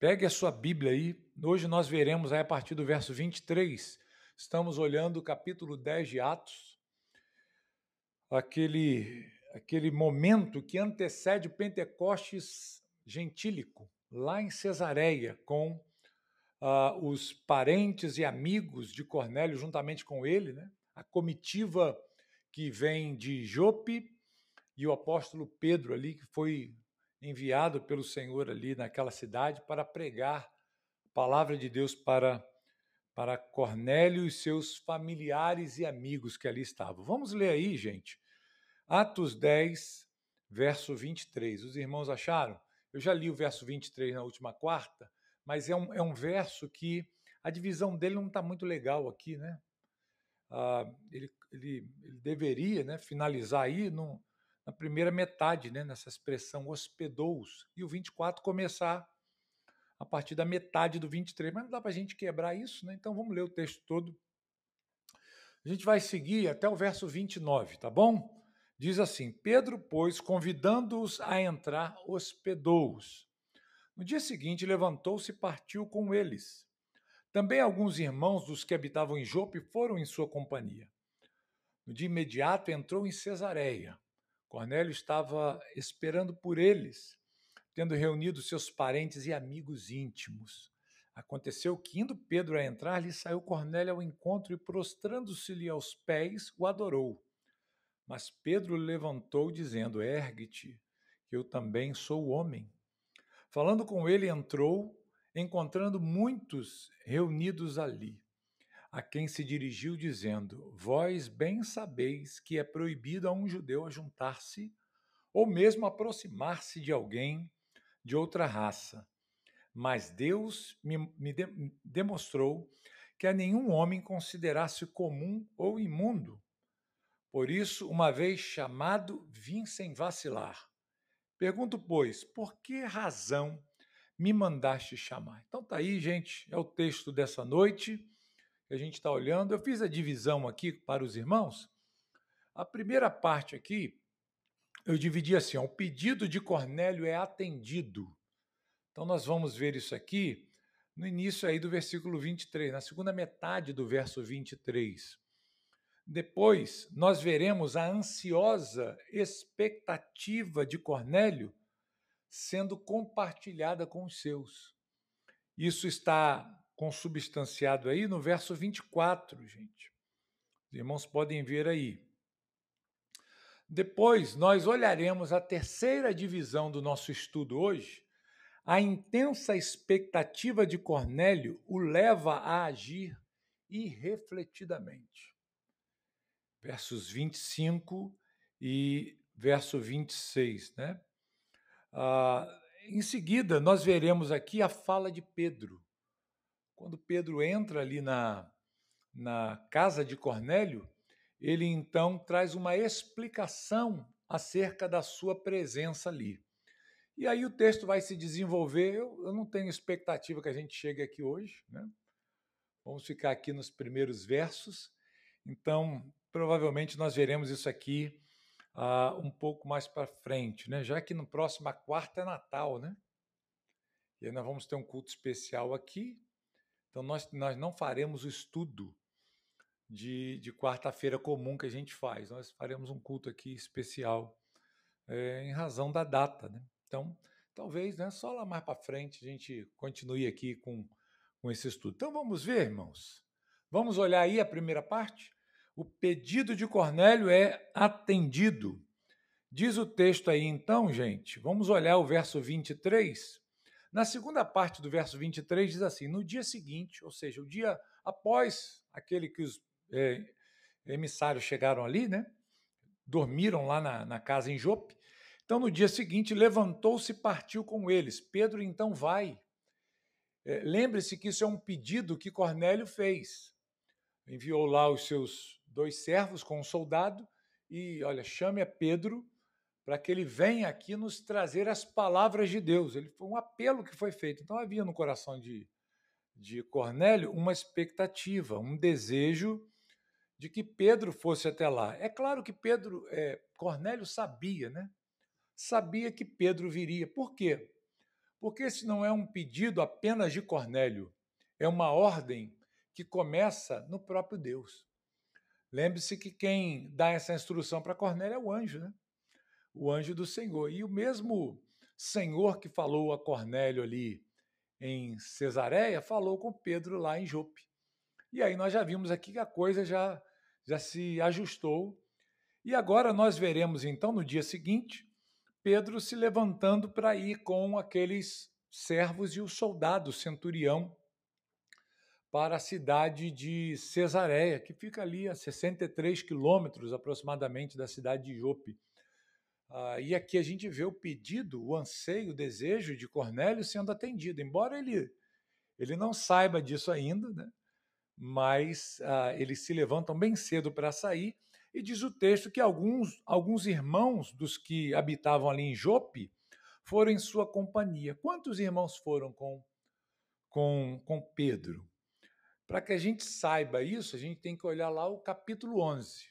Pegue a sua Bíblia aí. Hoje nós veremos aí a partir do verso 23. Estamos olhando o capítulo 10 de Atos, aquele momento que antecede o Pentecostes gentílico, lá em Cesareia, com os parentes e amigos de Cornélio juntamente com ele, né? A comitiva que vem de Jope e o apóstolo Pedro ali, que foi enviado pelo Senhor ali naquela cidade para pregar a palavra de Deus para Cornélio e seus familiares e amigos que ali estavam. Vamos ler aí, gente. Atos 10, verso 23. Os irmãos acharam? Eu já li o verso 23 na última quarta, mas é um verso que a divisão dele não está muito legal aqui, né? Ele deveria, né, finalizar aí na primeira metade, né, nessa expressão hospedou-os, e o 24 começar a partir da metade do 23, mas não dá para a gente quebrar isso, né? Então vamos ler o texto todo. A gente vai seguir até o verso 29, tá bom? Diz assim: Pedro, pois, convidando-os a entrar, hospedou-os. No dia seguinte, levantou-se e partiu com eles. Também alguns irmãos dos que habitavam em Jope foram em sua companhia. No dia imediato entrou em Cesareia. Cornélio estava esperando por eles, tendo reunido seus parentes e amigos íntimos. Aconteceu que, indo Pedro a entrar, lhe saiu Cornélio ao encontro e, prostrando-se-lhe aos pés, o adorou. Mas Pedro levantou, dizendo: Ergue-te, que eu também sou homem. Falando com ele, entrou, encontrando muitos reunidos ali, a quem se dirigiu, dizendo: Vós bem sabeis que é proibido a um judeu ajuntar-se, ou mesmo aproximar-se de alguém de outra raça. Mas Deus me demonstrou que a nenhum homem considerasse comum ou imundo. Por isso, uma vez chamado, vim sem vacilar. Pergunto, pois, por que razão me mandaste chamar? Então tá aí, gente, é o texto dessa noite que a gente está olhando. Eu fiz a divisão aqui para os irmãos. A primeira parte aqui, eu dividi assim, ó, o pedido de Cornélio é atendido. Então nós vamos ver isso aqui no início aí do versículo 23, na segunda metade do verso 23. Depois, nós veremos a ansiosa expectativa de Cornélio sendo compartilhada com os seus. Isso está consubstanciado aí no verso 24, gente. Os irmãos podem ver aí. Depois, nós olharemos a terceira divisão do nosso estudo hoje. A intensa expectativa de Cornélio o leva a agir irrefletidamente. Versos 25 e verso 26, né? Em seguida, nós veremos aqui a fala de Pedro. Quando Pedro entra ali na casa de Cornélio, ele então traz uma explicação acerca da sua presença ali. E aí o texto vai se desenvolver. Eu não tenho expectativa que a gente chegue aqui hoje, né? Vamos ficar aqui nos primeiros versos. Então, provavelmente nós veremos isso aqui um pouco mais para frente, né? Já que no próximo quarta é Natal, né? E aí nós vamos ter um culto especial aqui. Então, nós não faremos o estudo de quarta-feira comum que a gente faz. Nós faremos um culto aqui especial em razão da data, né? Então, talvez, né, só lá mais para frente a gente continue aqui com esse estudo. Então, vamos ver, irmãos. Vamos olhar aí a primeira parte? O pedido de Cornélio é atendido. Diz o texto aí, então, gente, vamos olhar o verso 23. Na segunda parte do verso 23 diz assim: no dia seguinte, ou seja, o dia após aquele que os emissários chegaram ali, né? Dormiram lá na casa em Jope. Então, no dia seguinte, levantou-se e partiu com eles. Pedro então vai. Lembre-se que isso é um pedido que Cornélio fez. Enviou lá os seus 2 servos com um soldado e, olha, chame a Pedro para que ele venha aqui nos trazer as palavras de Deus. Ele foi um apelo que foi feito. Então havia no coração de Cornélio uma expectativa, um desejo de que Pedro fosse até lá. É claro que Cornélio sabia, né? Sabia que Pedro viria. Por quê? Porque esse não é um pedido apenas de Cornélio, é uma ordem que começa no próprio Deus. Lembre-se que quem dá essa instrução para Cornélio é o anjo, né? O anjo do Senhor. E o mesmo Senhor que falou a Cornélio ali em Cesareia, falou com Pedro lá em Jope. E aí nós já vimos aqui que a coisa já se ajustou. E agora nós veremos, então, no dia seguinte, Pedro se levantando para ir com aqueles servos e o soldado centurião para a cidade de Cesareia, que fica ali a 63 quilômetros aproximadamente da cidade de Jope. E aqui a gente vê o pedido, o anseio, o desejo de Cornélio sendo atendido, embora ele não saiba disso ainda, né? Mas eles se levantam bem cedo para sair, e diz o texto que alguns irmãos dos que habitavam ali em Jope foram em sua companhia. Quantos irmãos foram com Pedro? Para que a gente saiba isso, a gente tem que olhar lá o capítulo 11.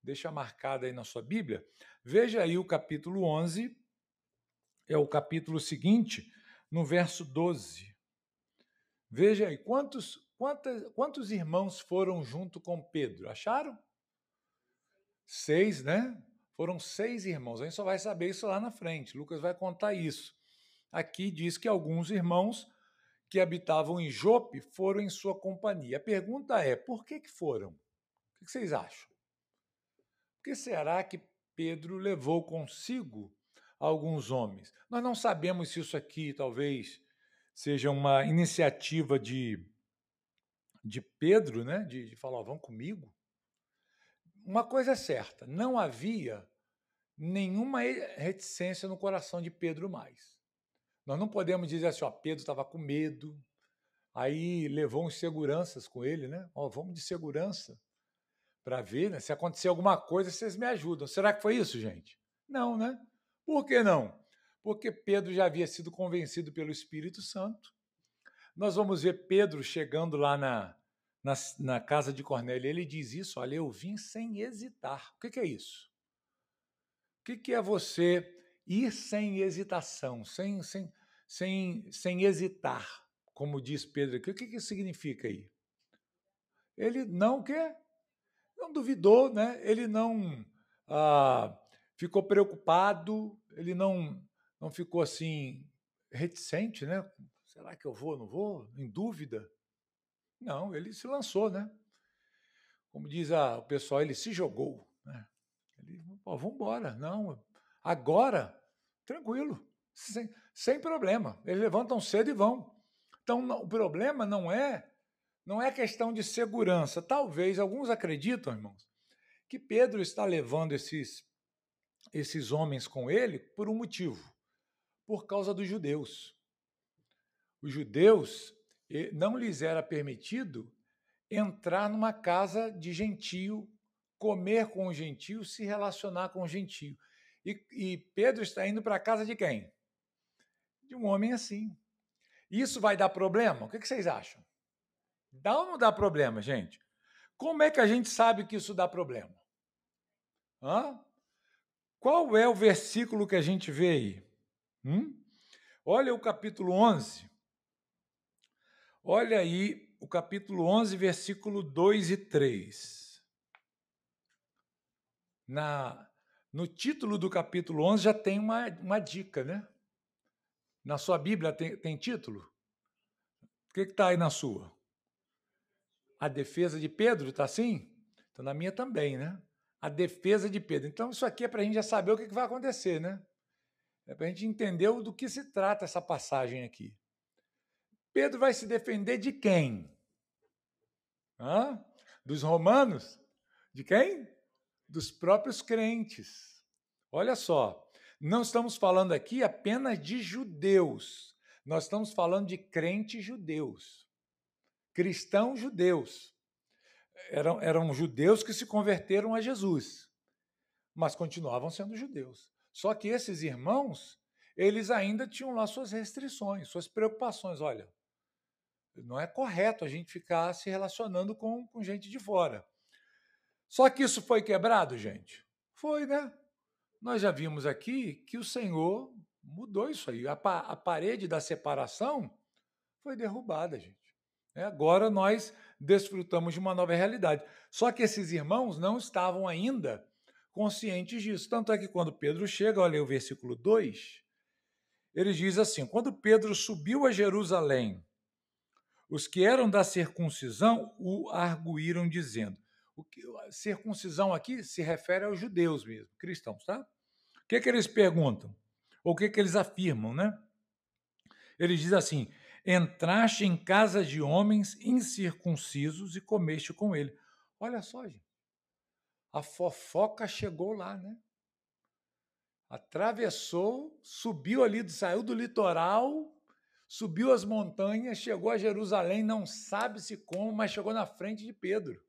Deixa marcado aí na sua Bíblia. Veja aí o capítulo 11, é o capítulo seguinte, no verso 12. Veja aí, quantos irmãos foram junto com Pedro? Acharam? 6, né? Foram 6 irmãos. A gente só vai saber isso lá na frente. Lucas vai contar isso. Aqui diz que alguns irmãos que habitavam em Jope foram em sua companhia. A pergunta é, por que foram? O que vocês acham? Por que será que Pedro levou consigo alguns homens? Nós não sabemos se isso aqui talvez seja uma iniciativa de Pedro, né? de falar, vão comigo. Uma coisa é certa, não havia nenhuma reticência no coração de Pedro mais. Nós não podemos dizer assim, Pedro estava com medo, aí levou uns seguranças com ele, né? Vamos de segurança para ver, né? Se acontecer alguma coisa, vocês me ajudam. Será que foi isso, gente? Não, né? Por que não? Porque Pedro já havia sido convencido pelo Espírito Santo. Nós vamos ver Pedro chegando lá na casa de Cornélio. Ele diz isso, olha, eu vim sem hesitar. O que é isso? O que é você ir sem hesitação, sem hesitar, como diz Pedro aqui? O que isso significa aí? Ele não quer, não duvidou, né? Ele não ficou preocupado, ele não ficou assim reticente, né? Será que eu vou, não vou? Em dúvida? Não, ele se lançou, né? Como diz o pessoal, ele se jogou, né? Ele, vamos embora, não, agora, tranquilo, sem problema. Eles levantam cedo e vão. Então, o problema não é questão de segurança. Talvez, alguns acreditam, irmãos, que Pedro está levando esses homens com ele por um motivo, por causa dos judeus. Os judeus, não lhes era permitido entrar numa casa de gentio, comer com o gentio, se relacionar com o gentio. E Pedro está indo para a casa de quem? De um homem assim. Isso vai dar problema? O que vocês acham? Dá ou não dá problema, gente? Como é que a gente sabe que isso dá problema? Qual é o versículo que a gente vê aí? Olha o capítulo 11. Olha aí o capítulo 11, versículo 2 e 3. No título do capítulo 11 já tem uma dica, né? Na sua Bíblia tem título? O que está aí na sua? A defesa de Pedro, está assim? Então, na minha também, né? A defesa de Pedro. Então, isso aqui é para a gente já saber o que vai acontecer, né? É para a gente entender do que se trata essa passagem aqui. Pedro vai se defender de quem? Dos romanos? De quem? Dos próprios crentes. Olha só, não estamos falando aqui apenas de judeus. Nós estamos falando de crentes judeus. Cristãos judeus. Eram judeus que se converteram a Jesus, mas continuavam sendo judeus. Só que esses irmãos, eles ainda tinham lá suas restrições, suas preocupações. Olha, não é correto a gente ficar se relacionando com gente de fora. Só que isso foi quebrado, gente? Foi, né? Nós já vimos aqui que o Senhor Mudou isso aí. A parede da separação foi derrubada, gente. Agora nós desfrutamos de uma nova realidade. Só que esses irmãos não estavam ainda conscientes disso. Tanto é que quando Pedro chega, olha o versículo 2, ele diz assim: quando Pedro subiu a Jerusalém, os que eram da circuncisão o arguíram, dizendo. Circuncisão aqui se refere aos judeus mesmo, cristãos, tá? O que eles perguntam? Ou o que eles afirmam, né? Ele diz assim: entraste em casa de homens incircuncisos e comeste com ele. Olha só, gente. A fofoca chegou lá, né? Atravessou, subiu ali, saiu do litoral, subiu as montanhas, chegou a Jerusalém, não sabe-se como, mas chegou na frente de Pedro.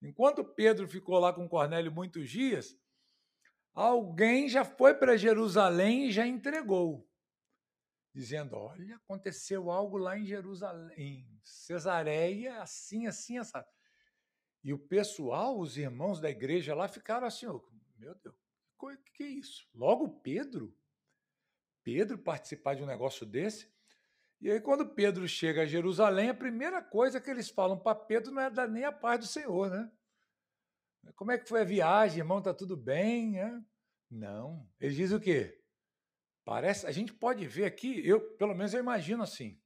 Enquanto Pedro ficou lá com Cornélio muitos dias, alguém já foi para Jerusalém e já entregou, dizendo: olha, aconteceu algo lá em Jerusalém, em Cesareia, assim, assim, assim. E o pessoal, os irmãos da igreja lá, ficaram assim: oh, meu Deus, que é isso? Logo Pedro? Pedro participar de um negócio desse? E aí, quando Pedro chega a Jerusalém, a primeira coisa que eles falam para Pedro não é dar nem a paz do Senhor, né? Como é que foi a viagem, irmão? Está tudo bem? Né? Não. Ele diz o quê? Parece, a gente pode ver aqui, pelo menos eu imagino assim.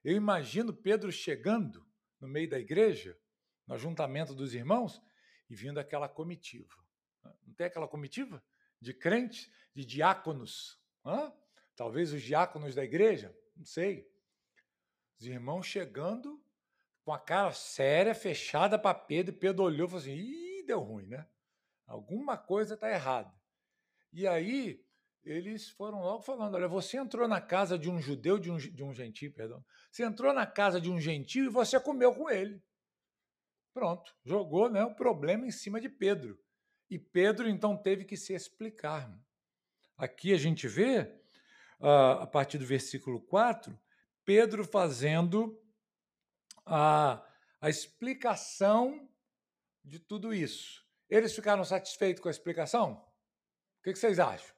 Eu imagino Pedro chegando no meio da igreja, no ajuntamento dos irmãos, e vindo aquela comitiva. Não tem aquela comitiva de crentes, de diáconos? Talvez os diáconos da igreja? Não sei. Os irmãos chegando com a cara séria, fechada para Pedro, e Pedro olhou e falou assim: ih, deu ruim, né? Alguma coisa está errada. E aí eles foram logo falando: olha, você entrou na casa de um judeu, de um gentio, perdão. Você entrou na casa de um gentio e você comeu com ele. Pronto, jogou, né, o problema em cima de Pedro. E Pedro, então, teve que se explicar. Aqui a gente vê, a partir do versículo 4, Pedro fazendo a explicação de tudo isso. Eles ficaram satisfeitos com a explicação? O que vocês acham?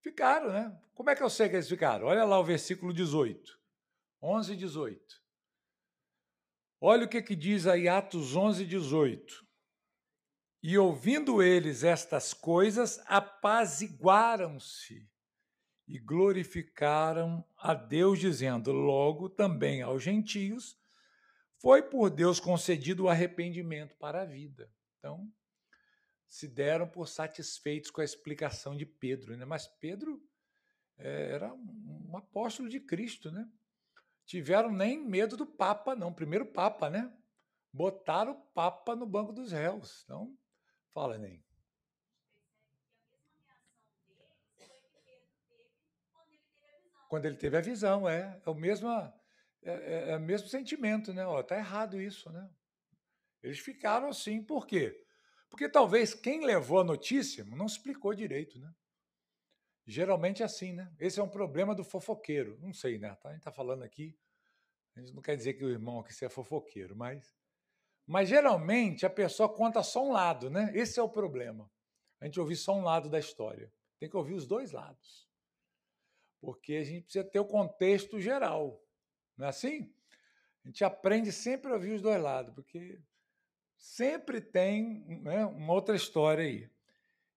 Ficaram, né? Como é que eu sei que eles ficaram? Olha lá o versículo 18. 11 e 18. Olha o que diz aí Atos 11, 18. E ouvindo eles estas coisas, apaziguaram-se e glorificaram a Deus, dizendo: logo também aos gentios foi por Deus concedido o arrependimento para a vida. Então, se deram por satisfeitos com a explicação de Pedro, né? Mas Pedro era um apóstolo de Cristo, né? Tiveram nem medo do Papa, não. Primeiro Papa, né? Botaram o Papa no banco dos réus. Então, fala, Ney. Quando ele teve a visão, é o mesmo sentimento, né? Tá errado isso, né? Eles ficaram assim, por quê? Porque talvez quem levou a notícia não explicou direito, né? Geralmente é assim, né? Esse é um problema do fofoqueiro. Não sei, né? A gente está falando aqui, a gente não quer dizer que o irmão aqui seja fofoqueiro, mas geralmente a pessoa conta só um lado, né? Esse é o problema. A gente ouvir só um lado da história. Tem que ouvir os dois lados. Porque a gente precisa ter o contexto geral. Não é assim? A gente aprende sempre a ouvir os dois lados, porque sempre tem, né, uma outra história aí.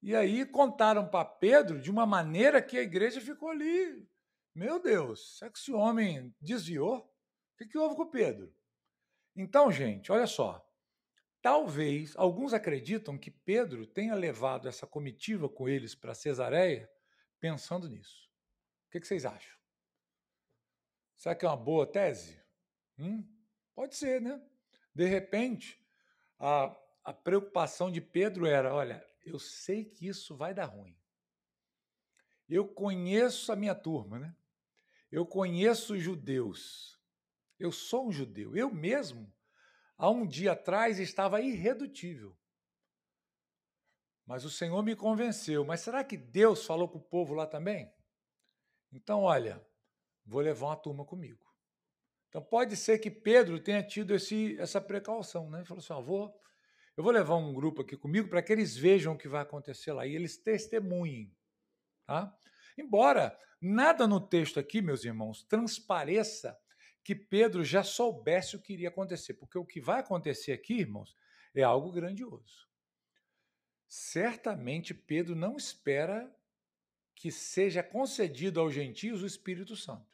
E aí contaram para Pedro de uma maneira que a igreja ficou ali. Meu Deus, será que esse homem desviou? O que houve com Pedro? Então, gente, olha só. Talvez, alguns acreditam que Pedro tenha levado essa comitiva com eles para Cesareia pensando nisso. O que vocês acham? Será que é uma boa tese? Pode ser, né? De repente, a preocupação de Pedro era: olha, eu sei que isso vai dar ruim. Eu conheço a minha turma, né? Eu conheço os judeus. Eu sou um judeu. Eu mesmo, há um dia atrás, estava irredutível. Mas o Senhor me convenceu. Mas será que Deus falou com o povo lá também? Então, olha, vou levar uma turma comigo. Então, pode ser que Pedro tenha tido essa precaução, né? Ele falou assim: eu vou levar um grupo aqui comigo para que eles vejam o que vai acontecer lá e eles testemunhem. Tá? Embora nada no texto aqui, meus irmãos, transpareça que Pedro já soubesse o que iria acontecer, porque o que vai acontecer aqui, irmãos, é algo grandioso. Certamente Pedro não espera que seja concedido aos gentios o Espírito Santo.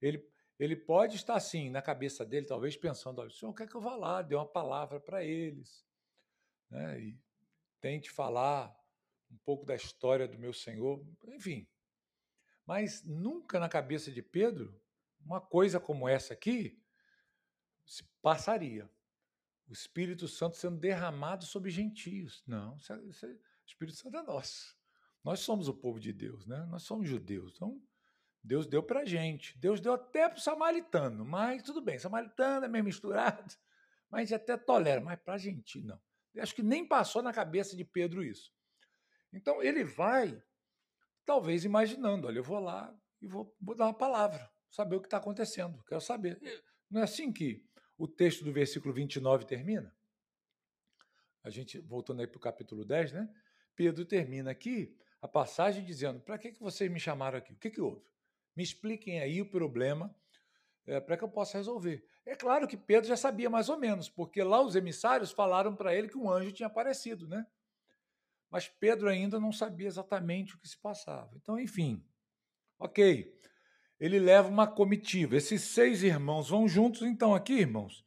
Ele, ele pode estar assim, na cabeça dele, talvez pensando: olha, o Senhor quer que eu vá lá, dê uma palavra para eles, né? E tente falar um pouco da história do meu Senhor, enfim. Mas nunca na cabeça de Pedro, uma coisa como essa aqui se passaria. O Espírito Santo sendo derramado sobre gentios. Não, o Espírito Santo é nosso. Nós somos o povo de Deus, né? Nós somos judeus. Então, Deus deu para a gente. Deus deu até para o samaritano, mas tudo bem, samaritano é meio misturado, mas a gente até tolera, mas para a gente não. Eu acho que nem passou na cabeça de Pedro isso. Então, ele vai, talvez imaginando: olha, eu vou lá e vou dar uma palavra, saber o que está acontecendo, quero saber. Não é assim que o texto do versículo 29 termina? A gente, voltando aí para o capítulo 10, né? Pedro termina aqui a passagem dizendo: para que vocês me chamaram aqui? O que houve? Me expliquem aí o problema para que eu possa resolver. É claro que Pedro já sabia mais ou menos, porque lá os emissários falaram para ele que um anjo tinha aparecido, né? Mas Pedro ainda não sabia exatamente o que se passava. Então, enfim, ok. Ele leva uma comitiva. Esses 6 irmãos vão juntos. Então, aqui, irmãos,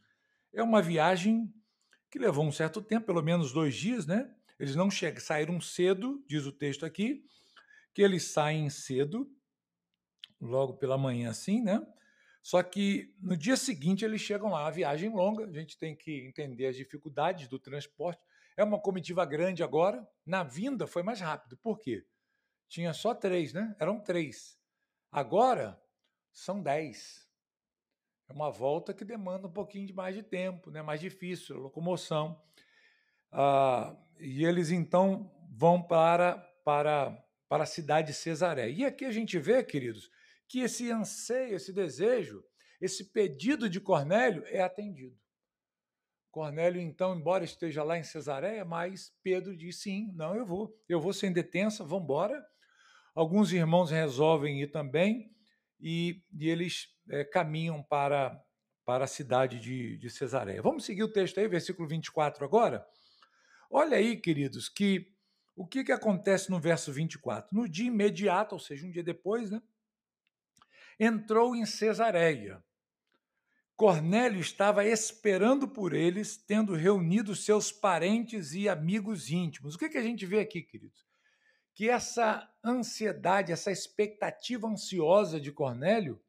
é uma viagem que levou um certo tempo, pelo menos 2 dias, né? Eles não saíram cedo, diz o texto aqui, que eles saem cedo, logo pela manhã assim, né? Só que no dia seguinte eles chegam lá, a viagem longa, a gente tem que entender as dificuldades do transporte. É uma comitiva grande agora, na vinda foi mais rápido. Por quê? Tinha só 3, né? Eram 3. Agora são 10. É uma volta que demanda um pouquinho de mais de tempo, né? Mais difícil, a locomoção. E eles então vão para a cidade de Cesareia. E aqui a gente vê, queridos, que esse anseio, esse desejo, esse pedido de Cornélio é atendido. Cornélio, então, embora esteja lá em Cesareia, mas Pedro diz: sim, não, eu vou sem detença, vamos embora. Alguns irmãos resolvem ir também, e eles caminham para a cidade de Cesareia. Vamos seguir o texto aí, versículo 24 agora? Olha aí, queridos, que o que acontece no verso 24? No dia imediato, ou seja, um dia depois, né, entrou em Cesareia. Cornélio estava esperando por eles, tendo reunido seus parentes e amigos íntimos. O que a gente vê aqui, queridos? Que essa ansiedade, essa expectativa ansiosa de Cornélio,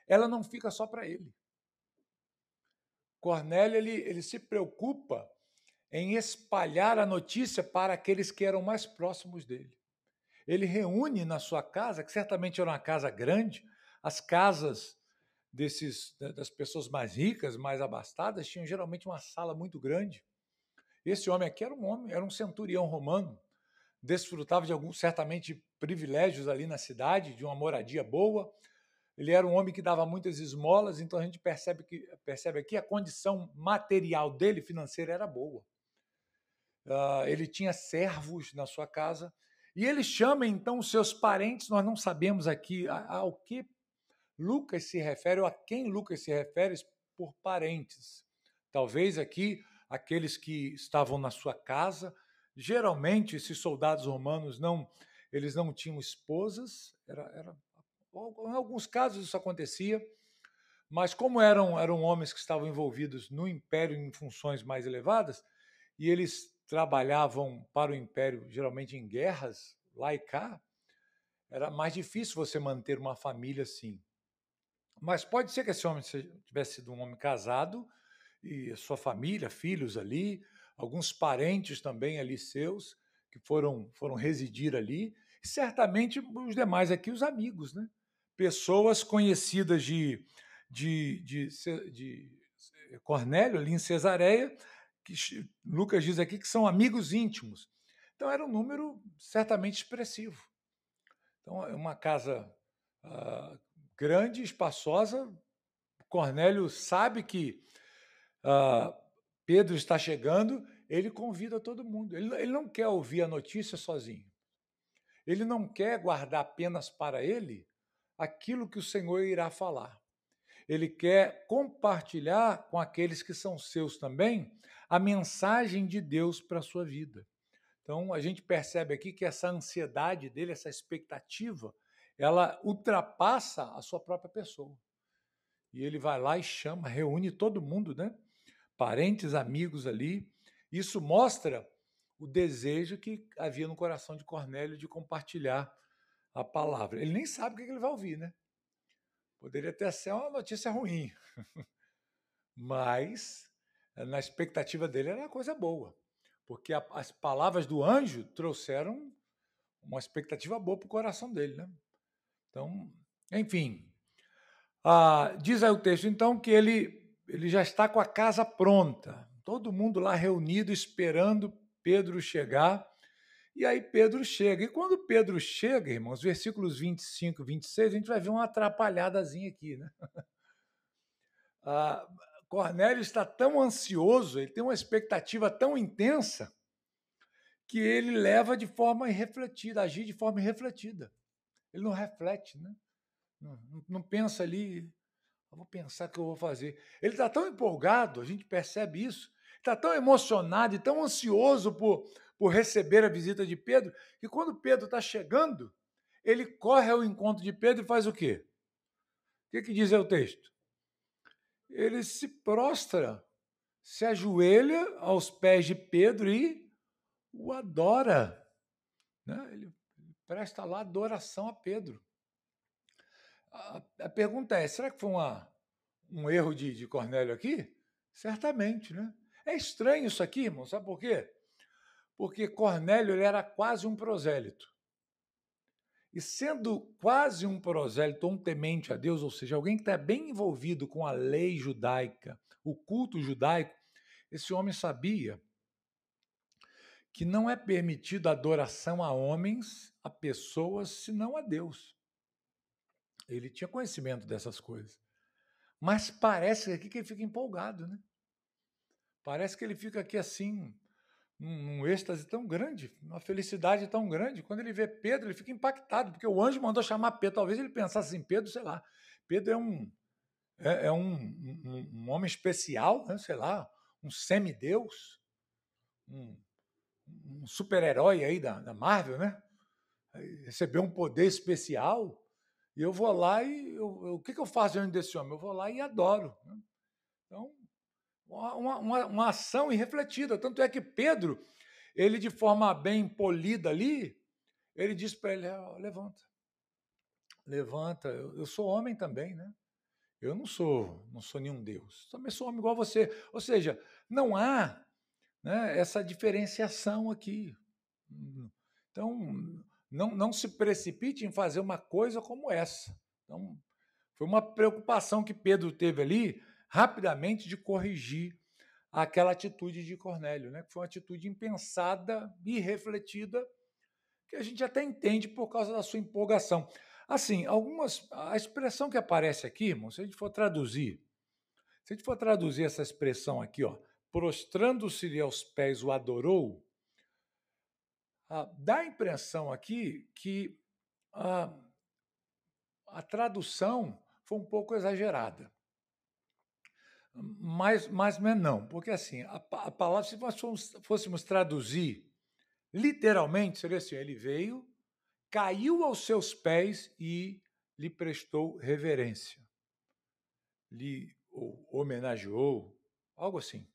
ela não fica só para ele. Cornélio, ele se preocupa em espalhar a notícia para aqueles que eram mais próximos dele. Ele reúne na sua casa, que certamente era uma casa grande, as casas das pessoas mais ricas, mais abastadas, tinham geralmente uma sala muito grande. Esse homem aqui era um centurião romano, desfrutava de alguns, certamente, privilégios ali na cidade, de uma moradia boa. Ele era um homem que dava muitas esmolas, então a gente percebe aqui a condição material dele, financeira, era boa. Ele tinha servos na sua casa, e ele chama então os seus parentes. Nós não sabemos aqui ao que Lucas se refere, ou a quem Lucas se refere por parentes. Talvez aqui aqueles que estavam na sua casa. Geralmente esses soldados romanos eles não tinham esposas, em alguns casos isso acontecia, mas como eram homens que estavam envolvidos no império em funções mais elevadas, e eles trabalhavam para o império geralmente em guerras, lá e cá, era mais difícil você manter uma família assim. Mas pode ser que esse homem tivesse sido um homem casado e sua família, filhos ali, alguns parentes também ali seus, que foram residir ali, e certamente os demais aqui, os amigos, né? Pessoas conhecidas de Cornélio, ali em Cesareia, que Lucas diz aqui que são amigos íntimos. Então era um número certamente expressivo. Então é uma casa grande, espaçosa. Cornélio sabe que Pedro está chegando, ele convida todo mundo. Ele não quer ouvir a notícia sozinho. Ele não quer guardar apenas para ele aquilo que o Senhor irá falar. Ele quer compartilhar com aqueles que são seus também a mensagem de Deus para a sua vida. Então, a gente percebe aqui que essa ansiedade dele, essa expectativa, ela ultrapassa a sua própria pessoa. E ele vai lá e chama, reúne todo mundo, né? Parentes, amigos ali. Isso mostra o desejo que havia no coração de Cornélio de compartilhar a palavra. Ele nem sabe o que ele vai ouvir, né? Poderia até ser uma notícia ruim, mas na expectativa dele era uma coisa boa, porque as palavras do anjo trouxeram uma expectativa boa para o coração dele, né? Então, enfim, diz aí o texto, então, que ele já está com a casa pronta, todo mundo lá reunido, esperando Pedro chegar. E aí Pedro chega. E quando Pedro chega, irmãos, versículos 25 e 26, a gente vai ver uma atrapalhadazinha aqui, né? Cornélio está tão ansioso, ele tem uma expectativa tão intensa, que ele leva de forma irrefletida, agir de forma irrefletida. Ele não reflete, né? Não pensa ali, eu vou pensar o que eu vou fazer. Ele está tão empolgado, a gente percebe isso, está tão emocionado e tão ansioso por receber a visita de Pedro, que quando Pedro está chegando, ele corre ao encontro de Pedro e faz o quê? O que diz aí o texto? Ele se prostra, se ajoelha aos pés de Pedro e o adora. Né? Ele presta lá adoração a Pedro. A pergunta é, será que foi um erro de Cornélio aqui? Certamente, né? É estranho isso aqui, irmão, sabe por quê? Porque Cornélio ele era quase um prosélito. E sendo quase um prosélito, um temente a Deus, ou seja, alguém que está bem envolvido com a lei judaica, o culto judaico, esse homem sabia que não é permitido adoração a homens, a pessoas, senão a Deus. Ele tinha conhecimento dessas coisas. Mas parece aqui que ele fica empolgado, né? Parece que ele fica aqui assim, num êxtase tão grande, uma felicidade tão grande. Quando ele vê Pedro, ele fica impactado, porque o anjo mandou chamar Pedro. Talvez ele pensasse em Pedro, sei lá. Pedro é um homem especial, né? Sei lá, um semideus, um super-herói aí da Marvel, né? Recebeu um poder especial. E eu vou lá e o que eu faço diante desse homem? Eu vou lá e adoro. Né? Então, uma ação irrefletida. Tanto é que Pedro, ele de forma bem polida ali, ele diz para ele, levanta, levanta, eu sou homem também, né? Eu não sou nenhum Deus, também sou homem igual a você. Ou seja, não há, né, essa diferenciação aqui. Então, não se precipite em fazer uma coisa como essa. Então, foi uma preocupação que Pedro teve ali, rapidamente, de corrigir aquela atitude de Cornélio, né? Que foi uma atitude impensada, irrefletida, que a gente até entende por causa da sua empolgação. Assim, a expressão que aparece aqui, irmão, se a gente for traduzir essa expressão aqui, ó, prostrando-se-lhe aos pés o adorou, dá a impressão aqui que a tradução foi um pouco exagerada. Mas não, porque assim, a palavra, se nós fôssemos traduzir literalmente, seria assim, ele veio, caiu aos seus pés e lhe prestou reverência. Lhe homenageou, algo assim.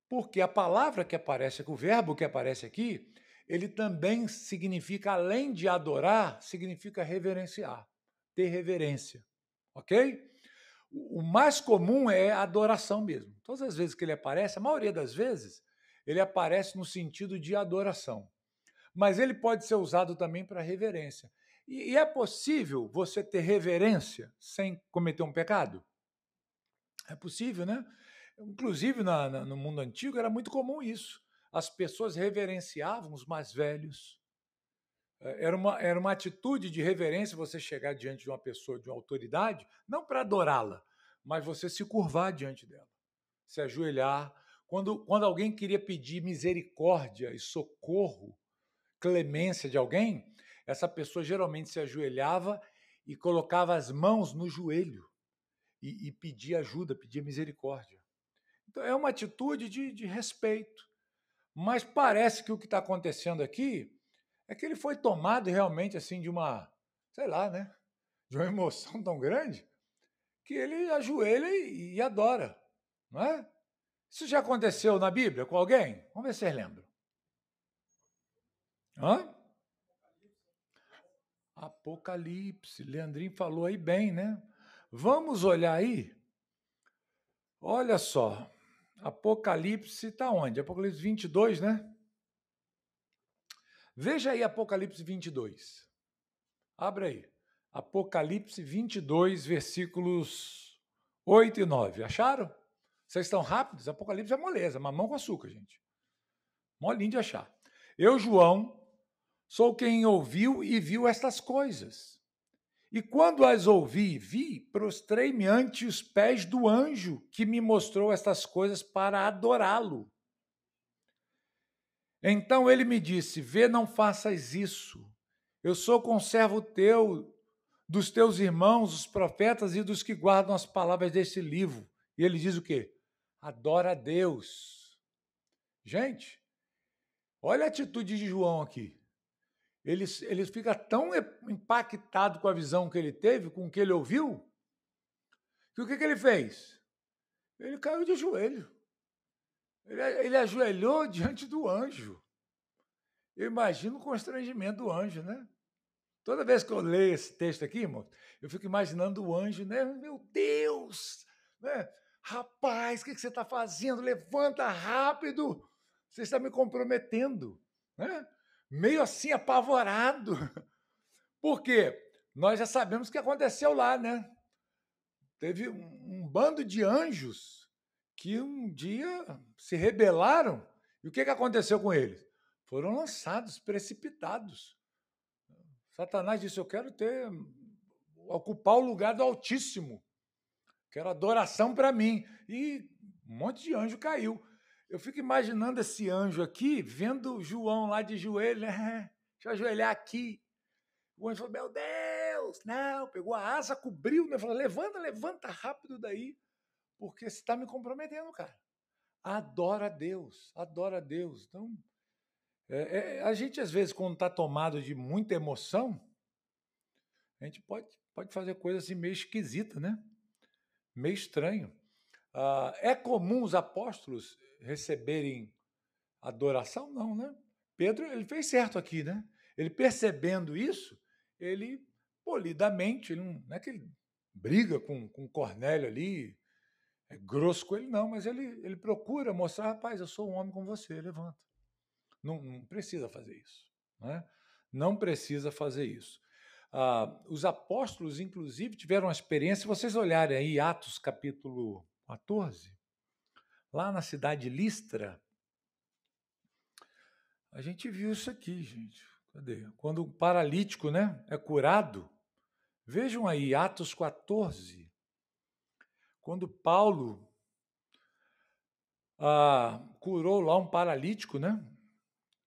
Porque a palavra que aparece aqui, o verbo que aparece aqui, ele também significa, além de adorar, significa reverenciar, ter reverência. Ok? O mais comum é a adoração mesmo. Todas as vezes que ele aparece, a maioria das vezes, ele aparece no sentido de adoração. Mas ele pode ser usado também para reverência. E é possível você ter reverência sem cometer um pecado? É possível, né? Inclusive, no mundo antigo, era muito comum isso. As pessoas reverenciavam os mais velhos. Era uma atitude de reverência você chegar diante de uma pessoa, de uma autoridade, não para adorá-la, mas você se curvar diante dela, se ajoelhar. Quando alguém queria pedir misericórdia e socorro clemência de alguém, essa pessoa geralmente se ajoelhava e colocava as mãos no joelho e pedia ajuda, pedia misericórdia. Então, é uma atitude de respeito. Mas parece que o que está acontecendo aqui é que ele foi tomado realmente assim de uma, sei lá, né? De uma emoção tão grande que ele ajoelha e adora, não é? Isso já aconteceu na Bíblia com alguém? Vamos ver se vocês lembram. Hã? Apocalipse. Leandrinho falou aí bem, né? Vamos olhar aí. Olha só. Apocalipse está onde? Apocalipse 22, né? Veja aí Apocalipse 22. Abre aí. Apocalipse 22, versículos 8 e 9. Acharam? Vocês estão rápidos? Apocalipse é moleza, mamão com açúcar, gente. Molinho de achar. Eu, João, sou quem ouviu e viu estas coisas. E quando as ouvi e vi, prostrei-me ante os pés do anjo que me mostrou estas coisas para adorá-lo. Então ele me disse: Vê, não faças isso. Eu sou conservo teu, dos teus irmãos, os profetas e dos que guardam as palavras deste livro. E ele diz o quê? Adora a Deus. Gente, olha a atitude de João aqui. Ele fica tão impactado com a visão que ele teve, com o que ele ouviu, que o que ele fez? Ele caiu de joelho. Ele ajoelhou diante do anjo. Eu imagino o constrangimento do anjo, né? Toda vez que eu leio esse texto aqui, irmão, eu fico imaginando o anjo, né? Meu Deus! Né? Rapaz, o que você está fazendo? Levanta rápido! Você está me comprometendo. Né? Meio assim, apavorado. Por quê? Nós já sabemos o que aconteceu lá, né? Teve um bando de anjos que um dia se rebelaram. E o que aconteceu com eles? Foram lançados, precipitados. Satanás disse: Eu quero ocupar o lugar do Altíssimo. Quero adoração para mim. E um monte de anjo caiu. Eu fico imaginando esse anjo aqui, vendo João lá de joelho, né? Deixa eu ajoelhar aqui. O anjo falou: Meu Deus, não. Pegou a asa, cobriu, né? Falou: levanta rápido daí, porque você está me comprometendo, cara. Adora a Deus, adora a Deus. Então, a gente, às vezes, quando está tomado de muita emoção, a gente pode fazer coisa assim meio esquisita, né? Meio estranho. É comum os apóstolos receberem adoração? Não, né? Pedro, ele fez certo aqui, né? Ele percebendo isso, ele, polidamente, ele não é que ele briga com Cornélio ali, é grosso com ele, não, mas ele procura mostrar: rapaz, eu sou um homem como você, levanta. Não precisa fazer isso. Né? Não precisa fazer isso. Os apóstolos, inclusive, tiveram uma experiência, se vocês olharem aí Atos capítulo 14, lá na cidade de Listra, a gente viu isso aqui, gente. Cadê? Quando o paralítico, né, é curado, vejam aí, Atos 14, quando Paulo curou lá um paralítico, né?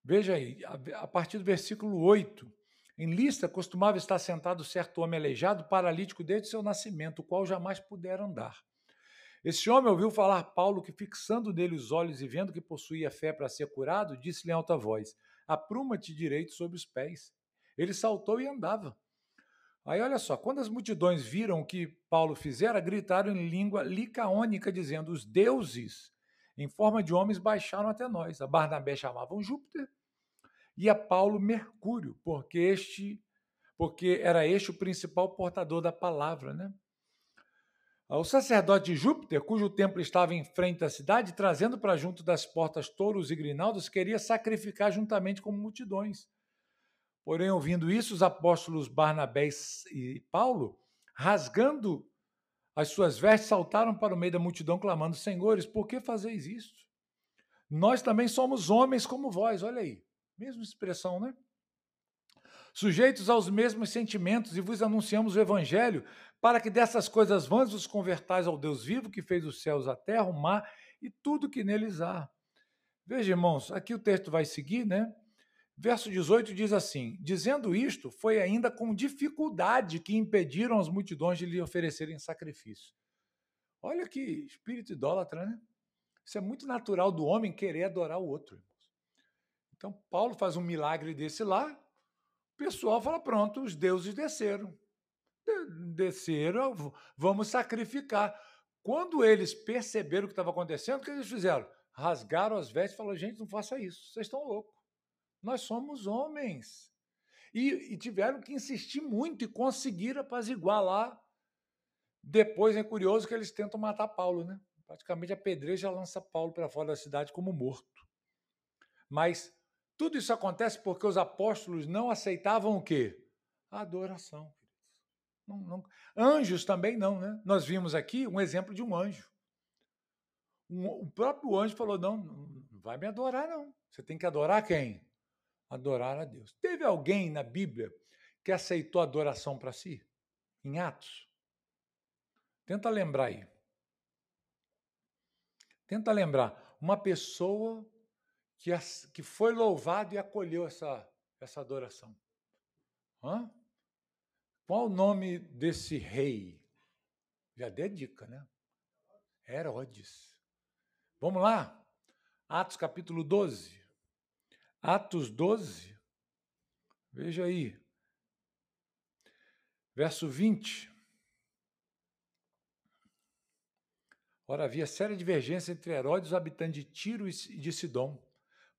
Veja aí, a partir do versículo 8. Em Listra costumava estar sentado certo homem aleijado, paralítico desde seu nascimento, o qual jamais pudera andar. Esse homem ouviu falar Paulo, que fixando nele os olhos e vendo que possuía fé para ser curado, disse-lhe em alta voz: Apruma-te direito sobre os pés. Ele saltou e andava. Aí olha só, quando as multidões viram o que Paulo fizera, gritaram em língua licaônica, dizendo: Os deuses, em forma de homens, baixaram até nós. A Barnabé chamavam Júpiter e a Paulo Mercúrio, porque era este o principal portador da palavra, né? O sacerdote de Júpiter, cujo templo estava em frente da cidade, trazendo para junto das portas touros e grinaldos, queria sacrificar juntamente com multidões. Porém, ouvindo isso, os apóstolos Barnabé e Paulo, rasgando as suas vestes, saltaram para o meio da multidão, clamando: Senhores, por que fazeis isto? Nós também somos homens como vós. Olha aí, mesma expressão, né? Sujeitos aos mesmos sentimentos, e vos anunciamos o evangelho, para que dessas coisas vãs vos convertais ao Deus vivo, que fez os céus, a terra, o mar e tudo que neles há. Veja, irmãos, aqui o texto vai seguir, né? Verso 18 diz assim: dizendo isto, foi ainda com dificuldade que impediram as multidões de lhe oferecerem sacrifício. Olha que espírito idólatra, né? Isso é muito natural do homem querer adorar o outro. Então, Paulo faz um milagre desse lá, o pessoal fala: pronto, os deuses desceram. Desceram, vamos sacrificar. Quando eles perceberam o que estava acontecendo, o que eles fizeram? Rasgaram as vestes e falaram: gente, não faça isso, vocês estão loucos. Nós somos homens. E tiveram que insistir muito e conseguir apaziguar lá. Depois é curioso que eles tentam matar Paulo, né? Praticamente a pedreira lança Paulo para fora da cidade como morto. Mas tudo isso acontece porque os apóstolos não aceitavam o quê? A adoração. Não. Anjos também não, né? Nós vimos aqui um exemplo de um anjo. O próprio anjo falou: não vai me adorar, não. Você tem que adorar quem? Adorar a Deus. Teve alguém na Bíblia que aceitou adoração para si? Em Atos? Tenta lembrar aí. Tenta lembrar. Uma pessoa que foi louvado e acolheu essa adoração. Hã? Qual o nome desse rei? Já dei a dica, né? Herodes. Vamos lá? Atos capítulo 12. Atos 12. Veja aí. Verso 20. Ora, havia séria divergência entre Herodes e os habitantes de Tiro e de Sidom.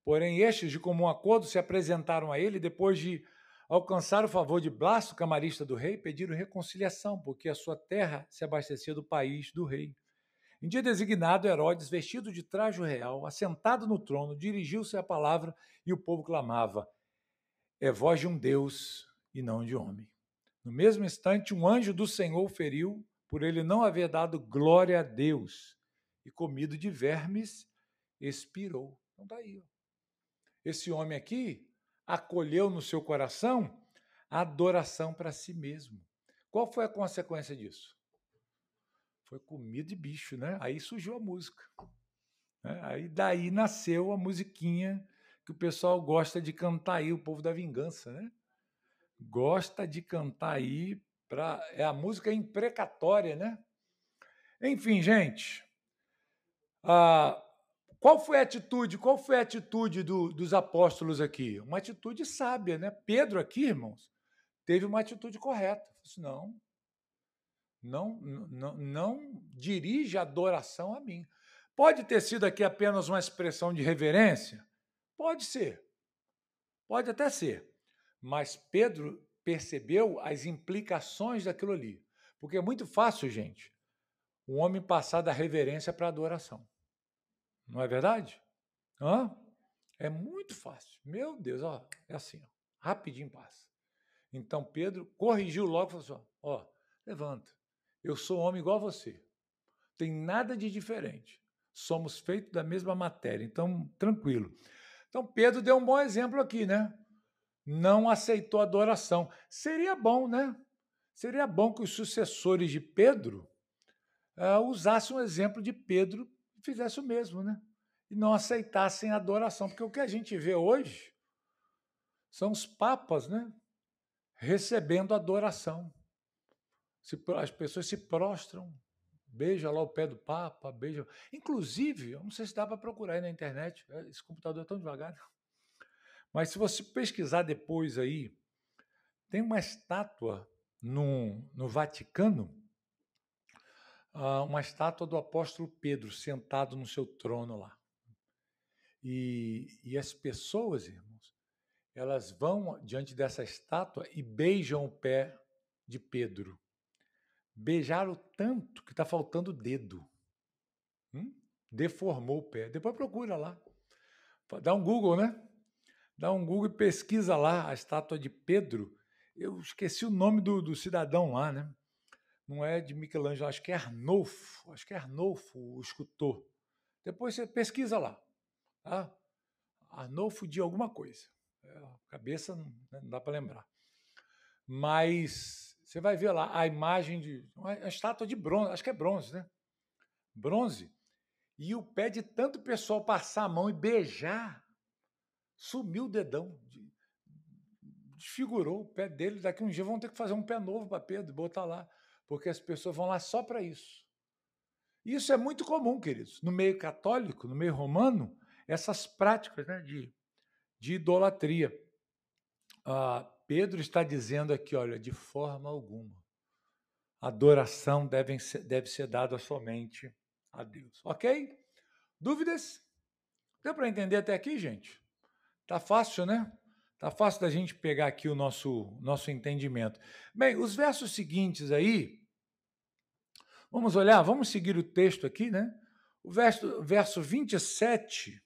Porém, estes, de comum acordo, se apresentaram a ele depois de alcançar o favor de Blasto, camarista do rei, pediram reconciliação, porque a sua terra se abastecia do país do rei. Em dia designado, Herodes, vestido de trajo real, assentado no trono, dirigiu-se à palavra e o povo clamava: é voz de um Deus e não de homem. No mesmo instante, um anjo do Senhor o feriu, por ele não haver dado glória a Deus, e comido de vermes, expirou. Então tá aí. Esse homem aqui acolheu no seu coração a adoração para si mesmo. Qual foi a consequência disso? Foi comida de bicho, né? Aí surgiu a música. Né? Aí daí nasceu a musiquinha que o pessoal gosta de cantar aí, o povo da vingança, né? Gosta de cantar aí, é a música imprecatória, né? Enfim, gente, qual foi a atitude dos apóstolos aqui? Uma atitude sábia, né? Pedro aqui, irmãos, teve uma atitude correta. Disse, não dirige a adoração a mim. Pode ter sido aqui apenas uma expressão de reverência? Pode ser. Pode até ser. Mas Pedro percebeu as implicações daquilo ali. Porque é muito fácil, gente, um homem passar da reverência para a adoração. Não é verdade? Hã? É muito fácil. Meu Deus, ó, é assim, ó, rapidinho passa. Então Pedro corrigiu logo e falou assim: ó, levanta. Eu sou homem igual a você. Tem nada de diferente. Somos feitos da mesma matéria. Então, tranquilo. Então, Pedro deu um bom exemplo aqui, né? Não aceitou a adoração. Seria bom, né? Seria bom que os sucessores de Pedro usassem um exemplo de Pedro e fizessem o mesmo, né? E não aceitassem a adoração. Porque o que a gente vê hoje são os papas, né? Recebendo adoração. As pessoas se prostram, beija lá o pé do Papa, beija. Inclusive, eu não sei se dá para procurar aí na internet, esse computador é tão devagar. Mas se você pesquisar depois aí, tem uma estátua no Vaticano, uma estátua do apóstolo Pedro sentado no seu trono lá. E as pessoas, irmãos, elas vão diante dessa estátua e beijam o pé de Pedro. Beijaram tanto que está faltando dedo. Deformou o pé. Depois procura lá. Dá um Google, né? Dá um Google e pesquisa lá a estátua de Pedro. Eu esqueci o nome do cidadão lá, né? Não é de Michelangelo, acho que é Arnolfo. Acho que é Arnolfo, o escultor. Depois você pesquisa lá. Tá? Arnolfo de alguma coisa. A cabeça não dá para lembrar. Mas você vai ver lá a imagem de uma estátua de bronze, acho que é bronze, né? Bronze. E o pé de tanto pessoal passar a mão e beijar, sumiu o dedão. desfigurou o pé dele. Daqui um dia vão ter que fazer um pé novo para Pedro e botar lá, porque as pessoas vão lá só para isso. Isso é muito comum, queridos. No meio católico, no meio romano, essas práticas, né, de idolatria. Pedro está dizendo aqui, olha, de forma alguma. A adoração deve ser dada somente a Deus. Ok? Dúvidas? Deu para entender até aqui, gente? Tá fácil, né? Tá fácil da gente pegar aqui o nosso entendimento. Bem, os versos seguintes aí, vamos olhar, vamos seguir o texto aqui, né? O verso 27,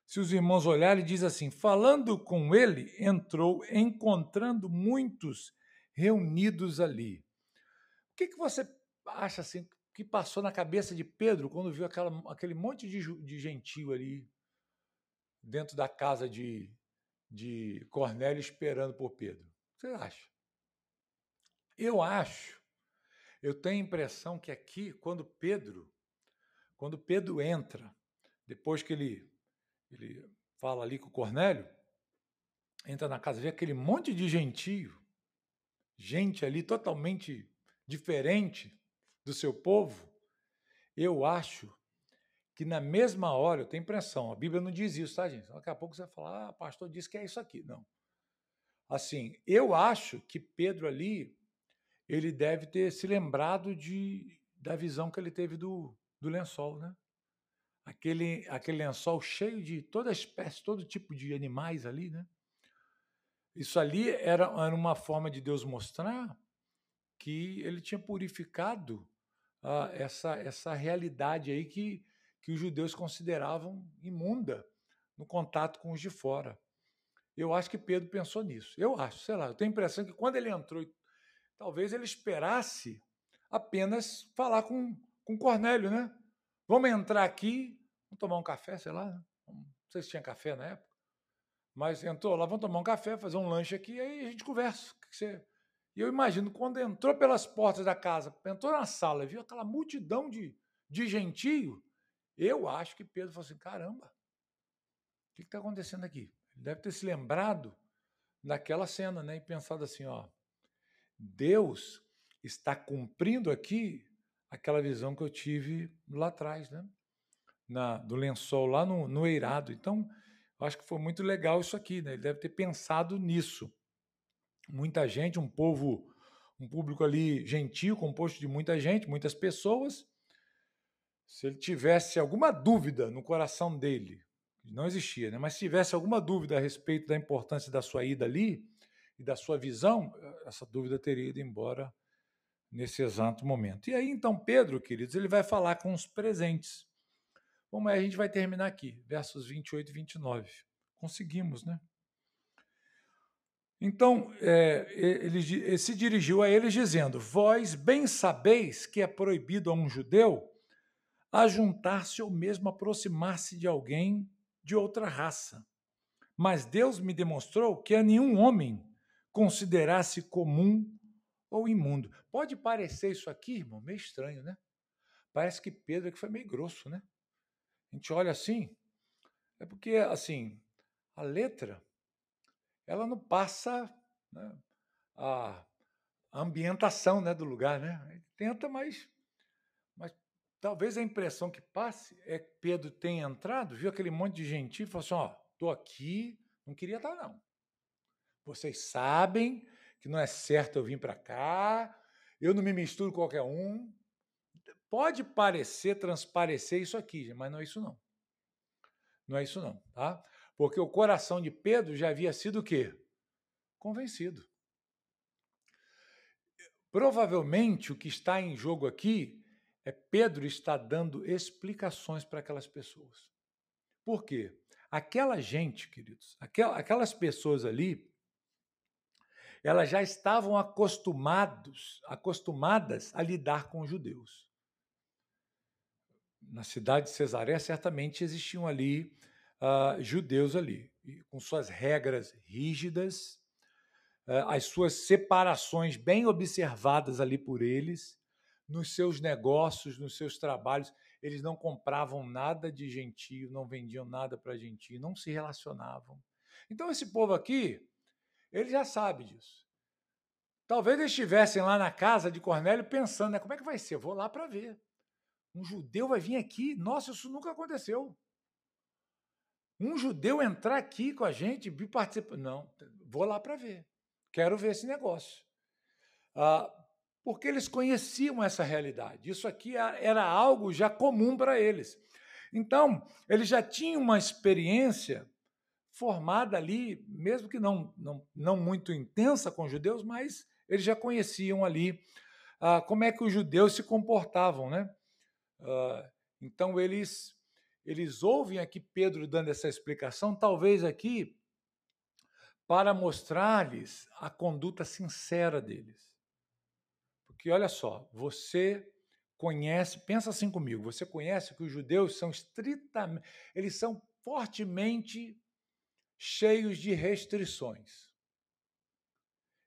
se os irmãos olharem, diz assim: falando com ele, entrou, encontrando muitos reunidos ali. O que você acha assim que passou na cabeça de Pedro quando viu aquele monte de gentio ali dentro da casa de Cornélio esperando por Pedro? O que você acha? Eu tenho a impressão que aqui, quando Pedro entra, depois que ele fala ali com o Cornélio, entra na casa, vê aquele monte de gentio, gente ali totalmente diferente do seu povo. Eu acho que na mesma hora, eu tenho impressão, a Bíblia não diz isso, tá, gente? Daqui a pouco você vai falar, pastor disse que é isso aqui. Não. Assim, eu acho que Pedro ali, ele deve ter se lembrado da visão que ele teve do lençol, né? Aquele lençol cheio de toda espécie, todo tipo de animais ali, né? Isso ali era uma forma de Deus mostrar que ele tinha purificado essa realidade aí que os judeus consideravam imunda no contato com os de fora. Eu acho que Pedro pensou nisso. Eu acho, sei lá, eu tenho a impressão que quando ele entrou, talvez ele esperasse apenas falar com Cornélio, né? Vamos entrar aqui, vamos tomar um café, sei lá. Não sei se tinha café na época, mas entrou lá, vamos tomar um café, fazer um lanche aqui, aí a gente conversa. E eu imagino, quando entrou pelas portas da casa, entrou na sala, viu aquela multidão de gentio, eu acho que Pedro falou assim, caramba, o que está acontecendo aqui? Ele deve ter se lembrado daquela cena, né? E pensado assim, ó, Deus está cumprindo aqui aquela visão que eu tive lá atrás, né? Do lençol, lá no eirado. Então, eu acho que foi muito legal isso aqui, né? Ele deve ter pensado nisso. Muita gente, um público ali gentil, composto de muita gente, muitas pessoas. Se ele tivesse alguma dúvida no coração dele, não existia, né? Mas se tivesse alguma dúvida a respeito da importância da sua ida ali e da sua visão, essa dúvida teria ido embora nesse exato momento. E aí, então, Pedro, queridos, ele vai falar com os presentes. Como é, a gente vai terminar aqui, versos 28 e 29. Conseguimos, né? Então, ele se dirigiu a eles dizendo: vós bem sabeis que é proibido a um judeu ajuntar-se ou mesmo aproximar-se de alguém de outra raça. Mas Deus me demonstrou que a nenhum homem considerasse comum ou imundo. Pode parecer isso aqui, irmão, meio estranho, né? Parece que Pedro aqui foi meio grosso, né? A gente olha assim, é porque, assim, a letra, ela não passa, né, a ambientação, né, do lugar, né? Ele tenta, mas talvez a impressão que passe é que Pedro tenha entrado, viu aquele monte de gente e falou assim, ó, estou aqui, não queria estar não. Vocês sabem que não é certo eu vir para cá, eu não me misturo com qualquer um. Pode parecer, transparecer isso aqui, mas não é isso não. Não é isso não, tá? Porque o coração de Pedro já havia sido o quê? Convencido. Provavelmente o que está em jogo aqui é Pedro está dando explicações para aquelas pessoas. Por quê? Aquela gente, queridos, aquelas pessoas ali, elas já estavam acostumadas a lidar com os judeus. Na cidade de Cesareia, certamente existiam ali judeus ali, com suas regras rígidas, as suas separações bem observadas ali por eles, nos seus negócios, nos seus trabalhos. Eles não compravam nada de gentio, não vendiam nada para gentio, não se relacionavam. Então, esse povo aqui, Ele já sabe disso. Talvez eles estivessem lá na casa de Cornélio pensando, né, como é que vai ser? Vou lá para ver. Um judeu vai vir aqui? Nossa, isso nunca aconteceu. Um judeu entrar aqui com a gente e participar. Não, vou lá para ver. Quero ver esse negócio. Porque eles conheciam essa realidade. Isso aqui era algo já comum para eles. Então, eles já tinham uma experiência formada ali, mesmo que não muito intensa com os judeus, mas eles já conheciam ali como é que os judeus se comportavam, né? Então, eles ouvem aqui Pedro dando essa explicação, talvez aqui para mostrar-lhes a conduta sincera deles. Porque olha só, você conhece, pensa assim comigo, você conhece que os judeus são estritamente, eles são fortemente cheios de restrições.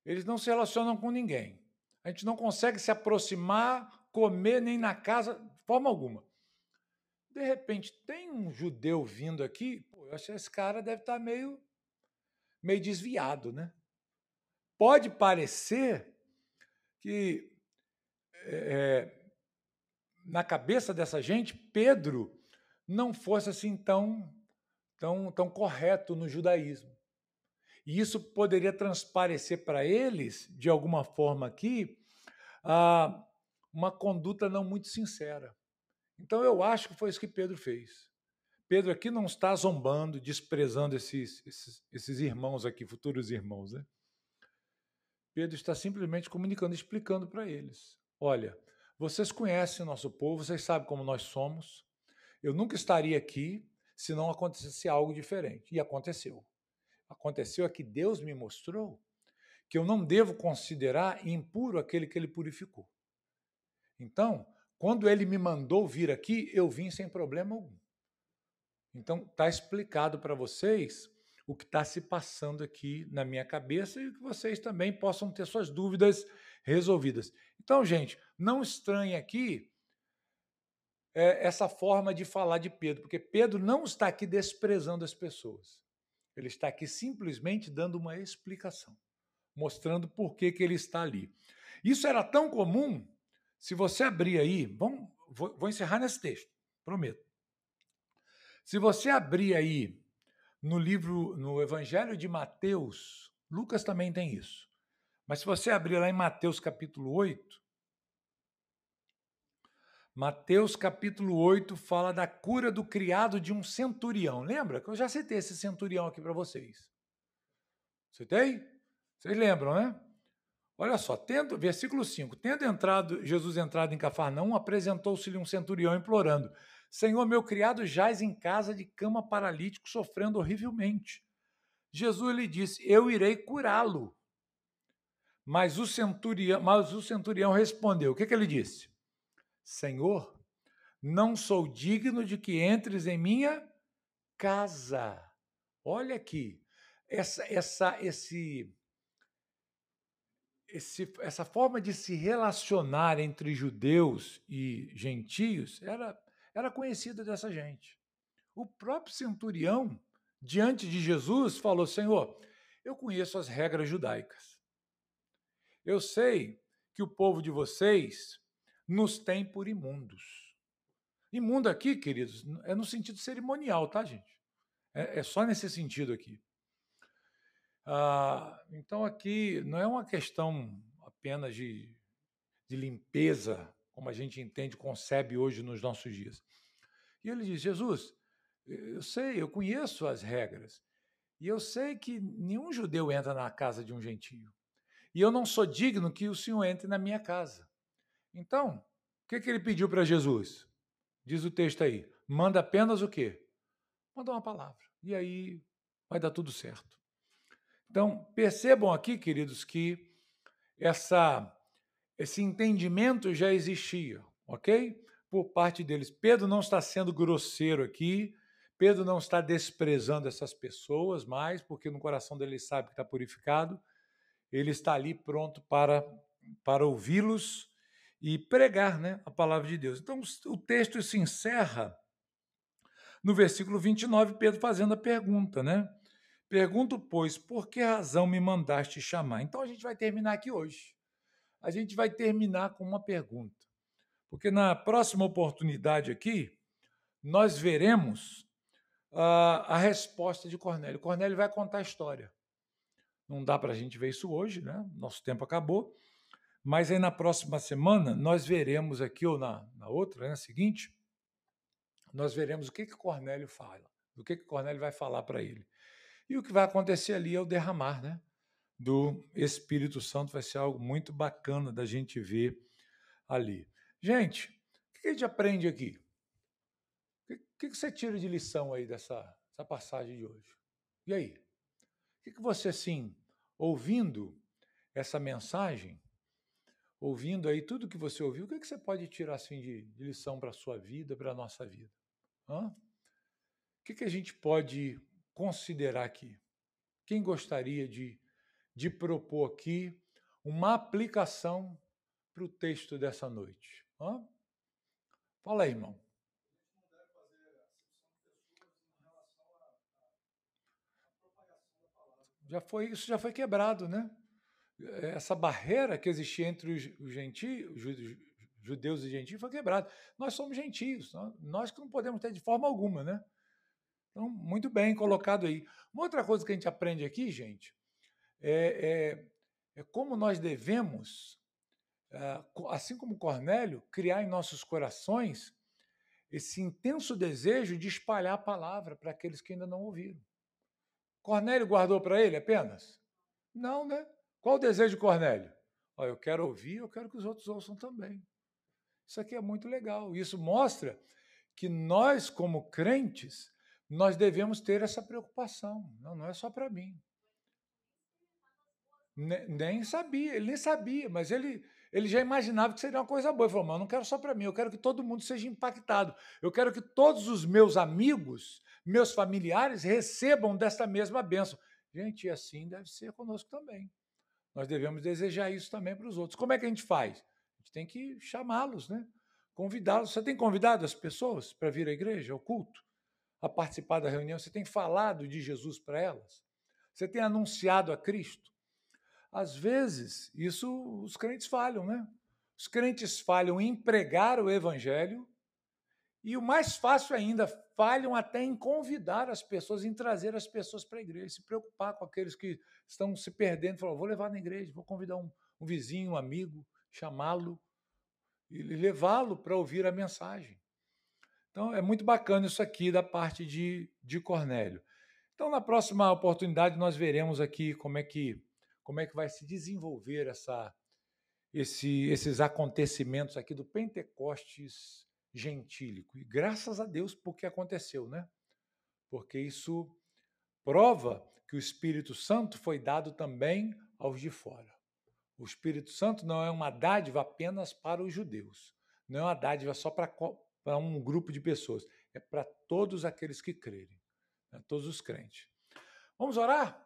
Eles não se relacionam com ninguém. A gente não consegue se aproximar, comer nem na casa, de forma alguma. De repente, tem um judeu vindo aqui, eu acho que esse cara deve estar meio desviado, né? Pode parecer que na cabeça dessa gente, Pedro não fosse assim tão correto no judaísmo. E isso poderia transparecer para eles, de alguma forma aqui, uma conduta não muito sincera. Então, eu acho que foi isso que Pedro fez. Pedro aqui não está zombando, desprezando esses irmãos aqui, futuros irmãos, né? Pedro está simplesmente comunicando, explicando para eles. Olha, vocês conhecem o nosso povo, vocês sabem como nós somos. Eu nunca estaria aqui se não acontecesse algo diferente. E aconteceu. Aconteceu é que Deus me mostrou que eu não devo considerar impuro aquele que ele purificou. Então, quando ele me mandou vir aqui, eu vim sem problema algum. Então, está explicado para vocês o que está se passando aqui na minha cabeça e que vocês também possam ter suas dúvidas resolvidas. Então, gente, não estranhe aqui essa forma de falar de Pedro, porque Pedro não está aqui desprezando as pessoas. Ele está aqui simplesmente dando uma explicação, mostrando por que ele está ali. Isso era tão comum, se você abrir aí, vou encerrar nesse texto, prometo. Se você abrir aí no Evangelho de Mateus, Lucas também tem isso, mas se você abrir lá em Mateus capítulo 8, Mateus capítulo 8 fala da cura do criado de um centurião. Lembra que eu já citei esse centurião aqui para vocês? Citei? Vocês lembram, né? Olha só, versículo 5, Jesus entrado em Cafarnaum, apresentou-se-lhe um centurião implorando, Senhor, meu criado jaz em casa de cama paralítico, sofrendo horrivelmente. Jesus lhe disse, eu irei curá-lo. Mas o centurião respondeu, o que ele disse? Senhor, não sou digno de que entres em minha casa. Olha aqui, essa forma de se relacionar entre judeus e gentios era conhecida dessa gente. O próprio centurião, diante de Jesus, falou, Senhor, eu conheço as regras judaicas. Eu sei que o povo de vocês nos tem por imundos. Imundo aqui, queridos, é no sentido cerimonial, tá, gente? É só nesse sentido aqui. Então, aqui não é uma questão apenas de limpeza, como a gente entende, concebe hoje nos nossos dias. E ele diz, Jesus, eu conheço as regras, e eu sei que nenhum judeu entra na casa de um gentio. E eu não sou digno que o Senhor entre na minha casa. Então, o que ele pediu para Jesus? Diz o texto aí, manda apenas o quê? Manda uma palavra. E aí vai dar tudo certo. Então, percebam aqui, queridos, que esse entendimento já existia, ok? Por parte deles. Pedro não está sendo grosseiro aqui, Pedro não está desprezando essas pessoas mais, porque no coração dele ele sabe que está purificado, ele está ali pronto para ouvi-los e pregar, né, a palavra de Deus. Então, o texto se encerra no versículo 29, Pedro fazendo a pergunta, né? Pergunto, pois, por que razão me mandaste chamar? Então a gente vai terminar aqui hoje. A gente vai terminar com uma pergunta, porque na próxima oportunidade aqui, nós veremos a resposta de Cornélio. Cornélio vai contar a história. Não dá para a gente ver isso hoje, né? Nosso tempo acabou. Mas aí na próxima semana, nós veremos aqui, ou na outra, né, seguinte, nós veremos o que Cornélio fala, o que Cornélio vai falar para ele. E o que vai acontecer ali é o derramar, né, do Espírito Santo. Vai ser algo muito bacana da gente ver ali. Gente, o que a gente aprende aqui? O que você tira de lição aí dessa passagem de hoje? E aí? O que você, assim, ouvindo essa mensagem, ouvindo aí tudo que você ouviu, o que você pode tirar assim de lição para a sua vida, para a nossa vida? Hã? O que a gente pode considerar aqui? Quem gostaria de propor aqui uma aplicação para o texto dessa noite? Hã? Fala aí, irmão. Isso já foi quebrado, né? Essa barreira que existia entre os gentios, judeus e gentios foi quebrada. Nós somos gentios, nós que não podemos ter de forma alguma, né? Então, muito bem colocado aí. Uma outra coisa que a gente aprende aqui, gente, é como nós devemos, assim como Cornélio, criar em nossos corações esse intenso desejo de espalhar a palavra para aqueles que ainda não ouviram. Cornélio guardou para ele apenas? Não, né? Qual o desejo de Cornélio? Eu quero ouvir, eu quero que os outros ouçam também. Isso aqui é muito legal. Isso mostra que nós, como crentes, nós devemos ter essa preocupação. Não é só para mim. Nem sabia, ele nem sabia, mas ele já imaginava que seria uma coisa boa. Ele falou, mas eu não quero só para mim, eu quero que todo mundo seja impactado. Eu quero que todos os meus amigos, meus familiares, recebam desta mesma bênção. Gente, e assim deve ser conosco também. Nós devemos desejar isso também para os outros. Como é que a gente faz? A gente tem que chamá-los, né? Convidá-los. Você tem convidado as pessoas para vir à igreja, ao culto, a participar da reunião? Você tem falado de Jesus para elas? Você tem anunciado a Cristo? Às vezes, isso os crentes falham, né? Os crentes falham em pregar o evangelho e o mais fácil ainda, falham até em convidar as pessoas, em trazer as pessoas para a igreja, se preocupar com aqueles que estão se perdendo, falar, vou levar na igreja, vou convidar um vizinho, um amigo, chamá-lo e levá-lo para ouvir a mensagem. Então, é muito bacana isso aqui da parte de Cornélio. Então, na próxima oportunidade, nós veremos aqui como é que vai se desenvolver esses acontecimentos aqui do Pentecostes gentílico. E graças a Deus porque aconteceu, né? Porque isso prova que o Espírito Santo foi dado também aos de fora. O Espírito Santo não é uma dádiva apenas para os judeus, não é uma dádiva só para um grupo de pessoas, é para todos aqueles que crerem, né? Todos os crentes. Vamos orar?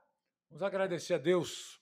Vamos agradecer a Deus